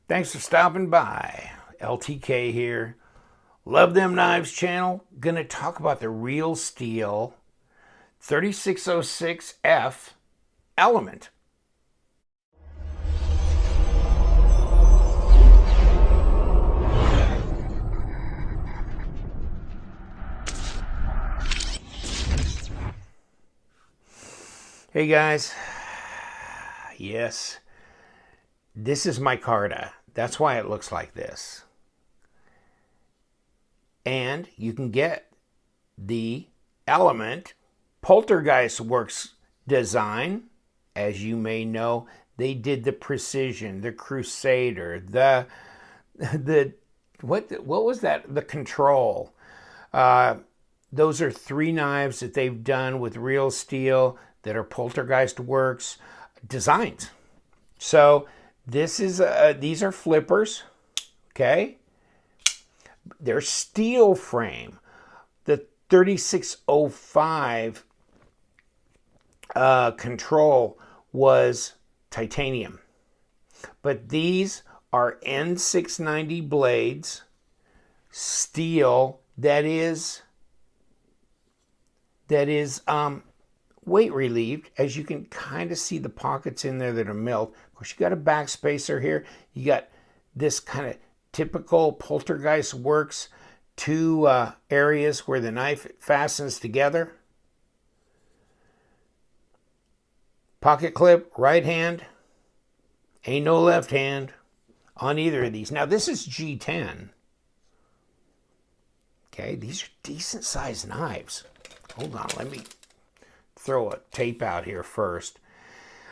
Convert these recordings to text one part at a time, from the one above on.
Thanks for stopping by. LTK here. Love Them Knives channel. Gonna talk about the Real Steel 3606F Element. Hey guys. Yes, this is Micarta. That's why it looks like this. And you can get the Element Poltergeist Works design. As you may know, they did the Precision, the Crusader, the what was that? The Control. Those are three knives that they've done with Real Steel that are Poltergeist Works designs. So this is these are flippers, okay? They're steel frame. The 3605 Control was titanium, but these are N690 blades, steel that is weight relieved, as you can kind of see the pockets in there that are milled. Of course, you got a back spacer here. You got this kind of typical Poltergeist Works two areas where the knife fastens together. Pocket clip, right hand. Ain't no left hand on either of these. Now, this is G10. Okay, these are decent sized knives. Hold on, let me throw a tape out here first.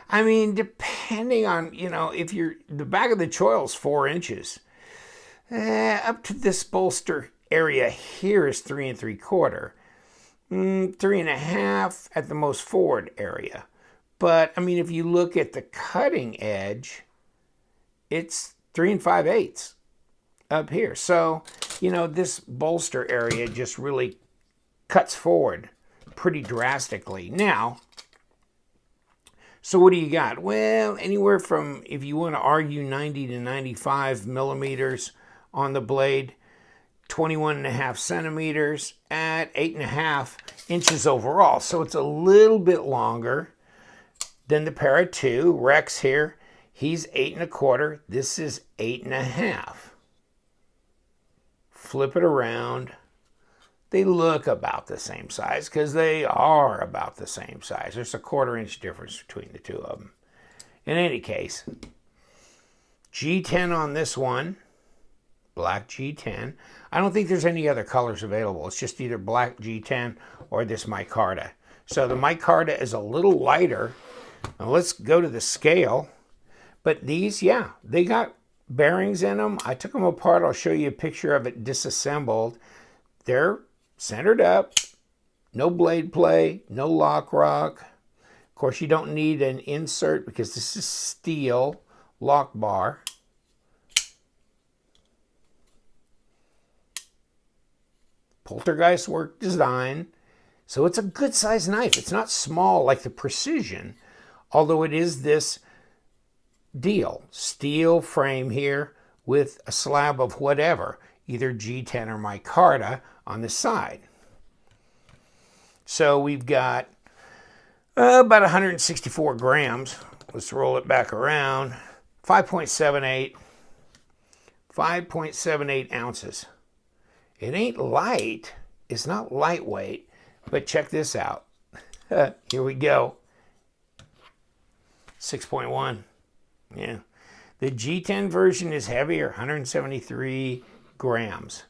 I mean, depending on, if the back of the choil is 4 inches, up to this bolster area here is 3 3/4, 3.5 at the most forward area. But I mean, if you look at the cutting edge, it's 3 5/8 up here. So, this bolster area just really cuts forward pretty drastically. Now, so what do you got? Well, anywhere from, if you want to argue, 90 to 95 millimeters on the blade, 21.5 centimeters at 8.5 inches overall. So it's a little bit longer than the Para 2. Rex here, he's 8 1/4. This is 8.5. Flip it around. They look about the same size because they are about the same size. There's a 1/4 inch difference between the two of them. In any case, G10 on this one, black G10. I don't think there's any other colors available. It's just either black G10 or this Micarta. So the Micarta is a little lighter. Now let's go to the scale. But these, yeah, they got bearings in them. I took them apart. I'll show you a picture of it disassembled. They're centered up, no blade play, no lock rock. Of course, you don't need an insert because this is steel lock bar. Poltergeist Work design. So it's a good size knife. It's not small like the Precision, although it is this deal. Steel frame here with a slab of whatever, either G10 or Micarta on the side. So we've got about 164 grams. Let's roll it back around. 5.78 ounces. It ain't light. It's not lightweight, but check this out. Here we go. 6.1. Yeah. The G10 version is heavier, 173 grams.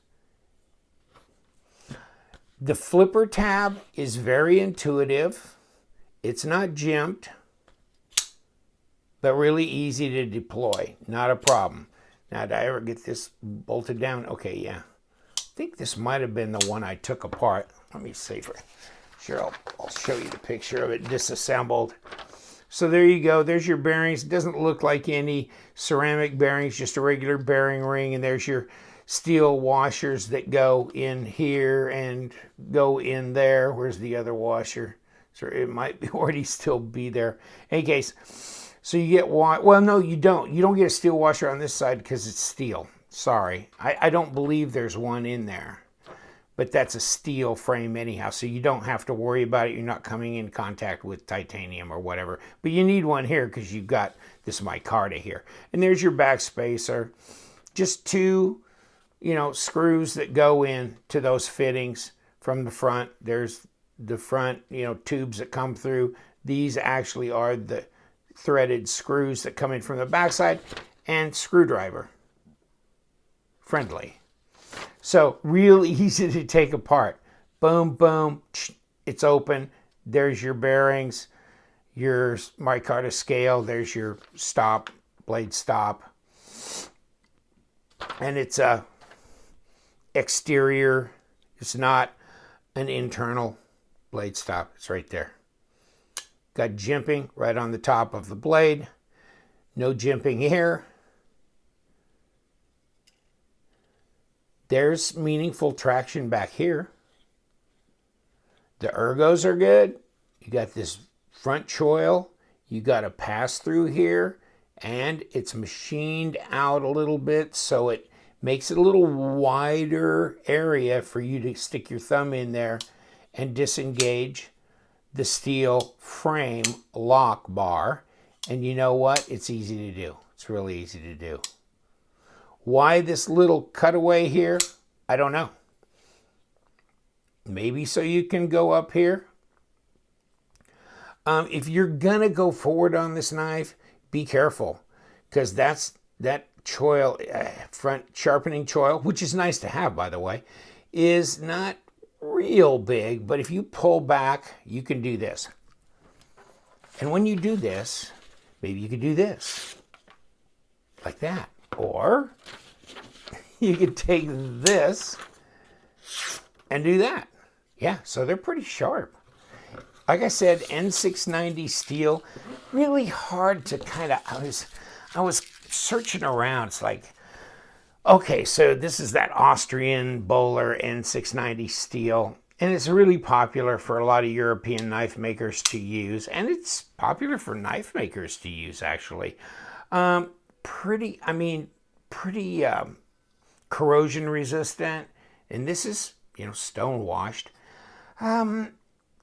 The flipper tab is very intuitive. It's not jimped, but really easy to deploy. Not a problem. Now, did I ever get this bolted down? Okay, yeah. I think this might have been the one I took apart. Let me see for sure. I'll show you the picture of it disassembled. So there you go. There's your bearings. It doesn't look like any ceramic bearings, just a regular bearing ring. And there's your steel washers that go in here and go in there. Where's the other washer? So it might be already still be there. In any case, So you get, well, no, you don't. You don't get a steel washer on this side because it's steel. Sorry. I don't believe there's one in there. But that's a steel frame anyhow, so you don't have to worry about it. You're not coming in contact with titanium or whatever. But you need one here because you've got this micarta here. And there's your back spacer. Just two, screws that go in to those fittings from the front. There's the front, tubes that come through. These actually are the threaded screws that come in from the backside, and screwdriver. Friendly. So real easy to take apart. Boom, boom, it's open. There's your bearings, your micarta scale. There's your stop, blade stop. And it's a exterior. It's not an internal blade stop. It's right there. Got jimping right on the top of the blade. No jimping here. There's meaningful traction back here. The ergos are good. You got this front choil. You got a pass through here, and it's machined out a little bit, so it makes it a little wider area for you to stick your thumb in there and disengage the steel frame lock bar. And you know what? It's easy to do. It's really easy to do. Why this little cutaway here? I don't know. Maybe so you can go up here. If you're going to go forward on this knife, be careful, because that choil, front sharpening choil, which is nice to have, by the way, is not real big. But if you pull back, you can do this. And when you do this, maybe you could do this, like that. Or you could take this and do that. Yeah, so they're pretty sharp. Like I said, N690 steel, really hard to kind of, I was searching around. It's like, okay, so this is that Austrian Bowler N690 steel. And it's really popular for a lot of European knife makers to use. And it's popular for knife makers to use, actually. Pretty corrosion resistant, and this is stone washed,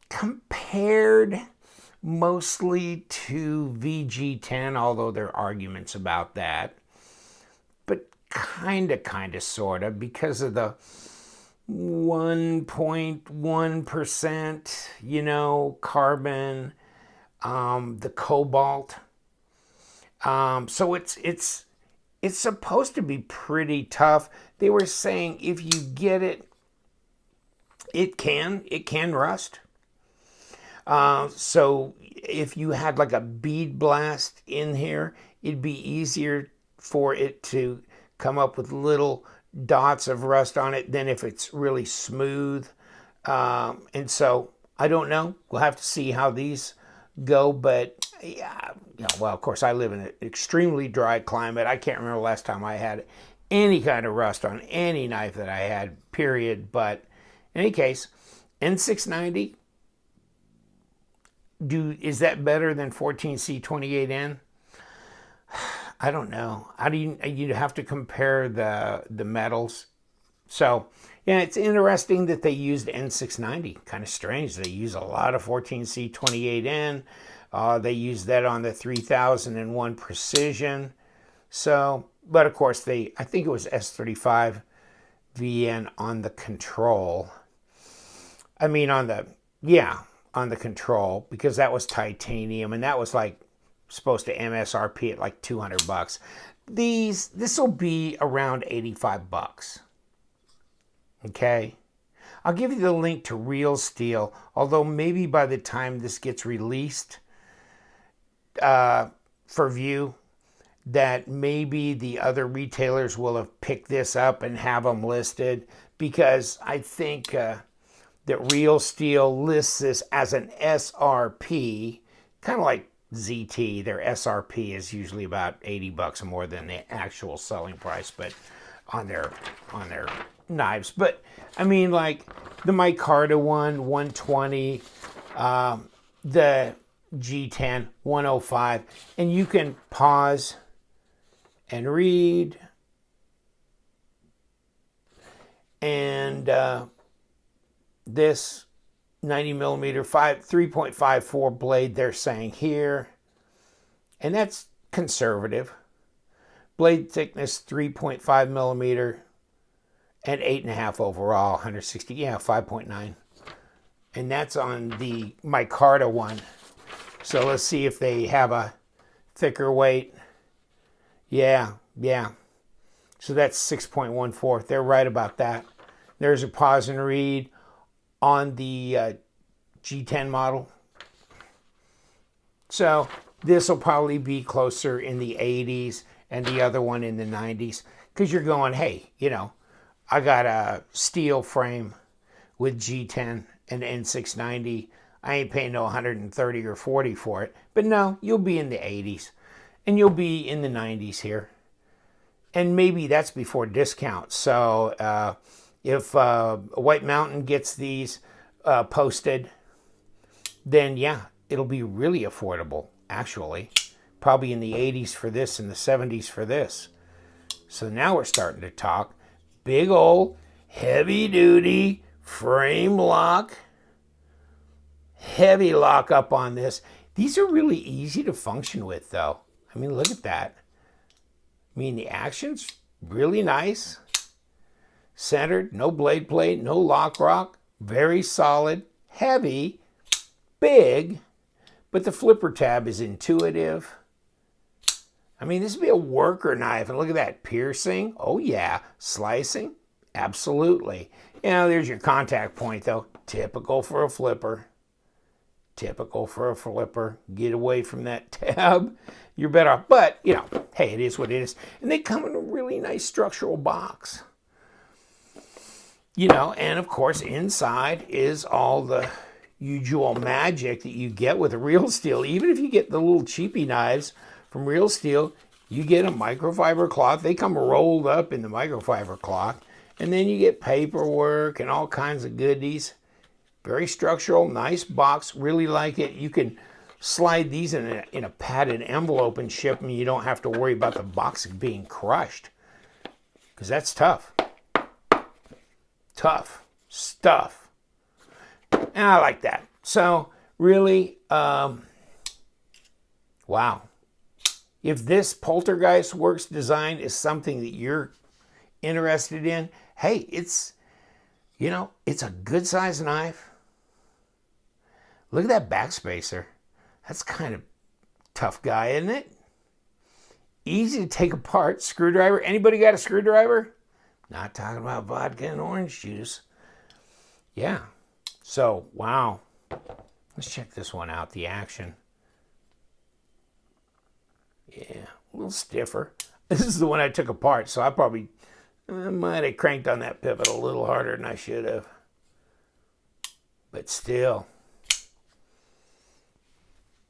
compared mostly to VG10, although there are arguments about that, but kind of sort of, because of the 1.1% carbon, the cobalt. So it's supposed to be pretty tough. They were saying if you get it, it can rust. So if you had like a bead blast in here, it'd be easier for it to come up with little dots of rust on it than if it's really smooth. And so I don't know. We'll have to see how these go, but yeah, well, of course, I live in an extremely dry climate. I can't remember the last time I had any kind of rust on any knife that I had, period. But in any case, N690, is that better than 14C28N? I don't know. How do you have to compare the metals? So yeah, it's interesting that they used N690. Kind of strange. They use a lot of 14C28N. They use that on the 3001 Precision. So, but of course I think it was S35 VN on the control. I mean on the control, because that was titanium, and that was like supposed to MSRP at like $200. This will be around $85. Okay, I'll give you the link to Real Steel, although maybe by the time this gets released for view, that maybe the other retailers will have picked this up and have them listed, because I think that Real Steel lists this as an SRP, kind of like ZT. Their SRP is usually about $80 more than the actual selling price, but on their knives. But I mean, like the Micarta one, 120, the G10 105, and you can pause and read. And this 90 millimeter 3.54 blade they're saying here, and that's conservative. Blade thickness 3.5 millimeter and 8.5 overall, 160, 5.9. And that's on the Micarta one. So let's see if they have a thicker weight. Yeah. So that's 6.14. They're right about that. There's a pause and read on the G10 model. So this will probably be closer in the 80s and the other one in the 90s. Because you're going, hey, I got a steel frame with G10 and N690. I ain't paying no 130 or 40 for it. But no, you'll be in the 80s. And you'll be in the 90s here. And maybe that's before discount. So if White Mountain gets these posted, then yeah, it'll be really affordable, actually. Probably in the 80s for this and the 70s for this. So now we're starting to talk. Big old heavy duty frame lock. Heavy lock up on this. These are really easy to function with though. I mean, look at that. I mean, the action's really nice. Centered, no blade plate, no lock rock. Very solid, heavy, big, but the flipper tab is intuitive. I mean, this would be a worker knife. And look at that, piercing. Oh yeah, slicing, absolutely. There's your contact point though. Typical for a flipper. Typical for a flipper. Get away from that tab. You're better off. But, hey, it is what it is. And they come in a really nice structural box. And of course, inside is all the usual magic that you get with a Real Steel. Even if you get the little cheapy knives from Real Steel, you get a microfiber cloth. They come rolled up in the microfiber cloth. And then you get paperwork and all kinds of goodies. Very structural, nice box. Really like it. You can slide these in a padded envelope and ship them. You don't have to worry about the box being crushed. Because that's tough. Tough stuff. And I like that. So, really, wow. If this Poltergeist Works design is something that you're interested in, hey, it's a good size knife. Look at that backspacer. That's kind of tough guy, isn't it? Easy to take apart. Screwdriver. Anybody got a screwdriver? Not talking about vodka and orange juice. Yeah. So, wow. Let's check this one out, the action. Yeah, a little stiffer. This is the one I took apart, so I might have cranked on that pivot a little harder than I should have. But still.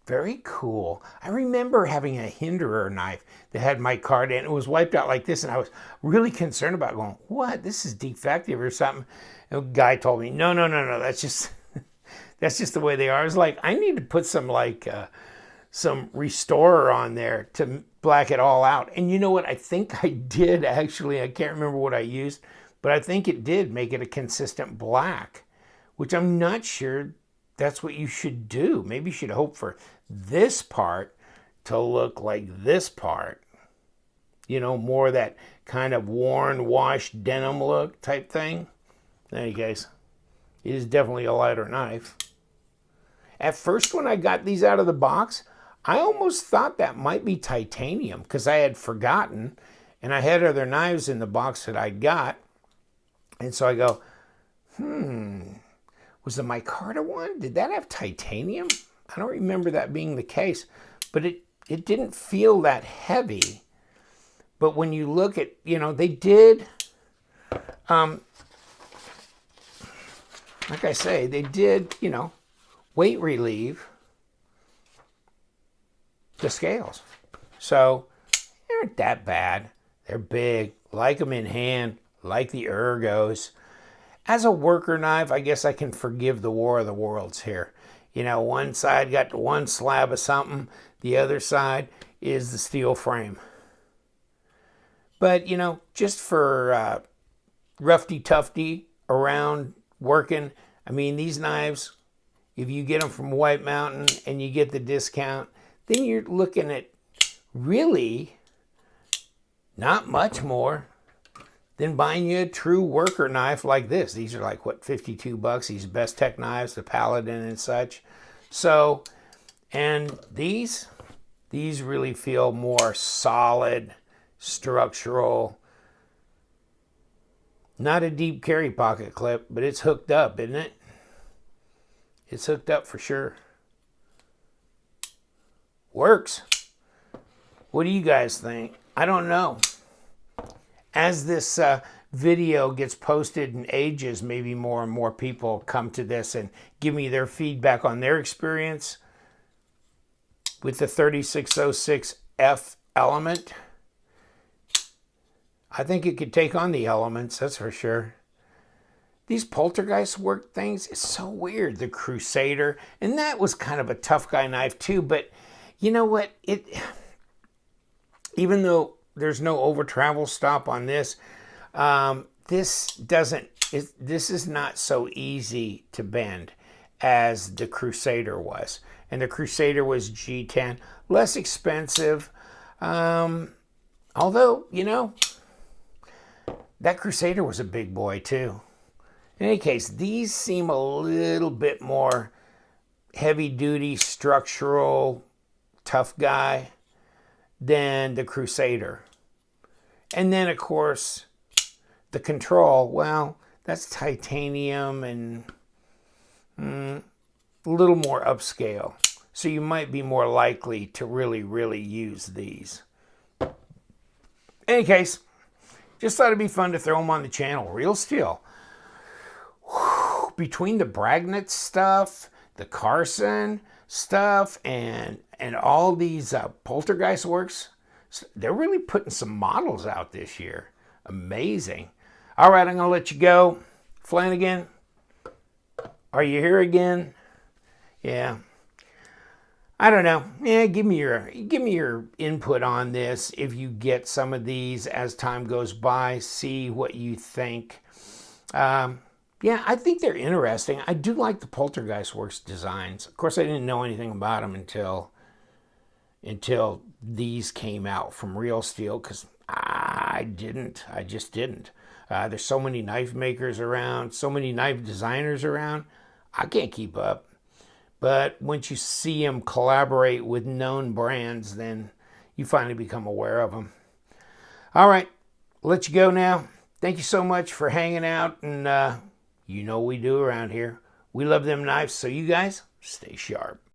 Very cool. I remember having a Hinderer knife that had Micarta and it was wiped out like this, and I was really concerned about going, what? This is defective or something. And a guy told me, no, that's just that's just the way they are. I was like, I need to put some restorer on there to black it all out. And you know what? I think I did actually. I can't remember what I used, but I think it did make it a consistent black, which I'm not sure that's what you should do. Maybe you should hope for this part to look like this part. More that kind of worn, washed denim look type thing. There you guys. It is definitely a lighter knife. At first, when I got these out of the box, I almost thought that might be titanium because I had forgotten, and I had other knives in the box that I got. And so I go, was the Micarta one? Did that have titanium? I don't remember that being the case, but it didn't feel that heavy. But when you look at, they did, like I say, they did, weight relieve the scales. So they aren't that bad. They're big, like them in hand, like the Ergos. As a worker knife, I guess I can forgive the War of the Worlds here. You know, one side got the one slab of something, the other side is the steel frame. But, you know, just for roughy tufty around working, I mean, these knives, if you get them from White Mountain and you get the discount, then you're looking at really not much more than buying you a true worker knife like this. These are like, what, $52? These Best Tech knives, the Paladin and such. So, and these really feel more solid, structural. Not a deep carry pocket clip, but it's hooked up, isn't it? It's hooked up for sure. Works. What do you guys think? I don't know. As this video gets posted and ages, maybe more and more people come to this and give me their feedback on their experience with the 3606F element. I think it could take on the elements, that's for sure. These Poltergeist work things is so weird. The Crusader, and that was kind of a tough guy knife too, but you know what? Even though there's no over travel stop on this, this is not so easy to bend as the Crusader was. And the Crusader was G10, less expensive. Although, you know, that Crusader was a big boy too. In any case, these seem a little bit more heavy-duty, structural, tough guy than the Crusader. And then, of course, the Control, well, that's titanium and a little more upscale. So you might be more likely to really use these. In any case, just thought it'd be fun to throw them on the channel. Real steel. Between the Bragnett stuff, the Carson stuff, and all these Poltergeist works, they're really putting some models out this year. Amazing. All right, I'm going to let you go. Flanagan, are you here again? Yeah. I don't know. Yeah, give me your input on this. If you get some of these as time goes by, see what you think. Yeah, I think they're interesting. I do like the Poltergeist Works designs. Of course, I didn't know anything about them until these came out from Real Steel, because I just didn't. There's so many knife makers around, so many knife designers around. I can't keep up. But once you see them collaborate with known brands, then you finally become aware of them. All right, I'll let you go now. Thank you so much for hanging out, and you know what we do around here. We love them knives, so you guys stay sharp.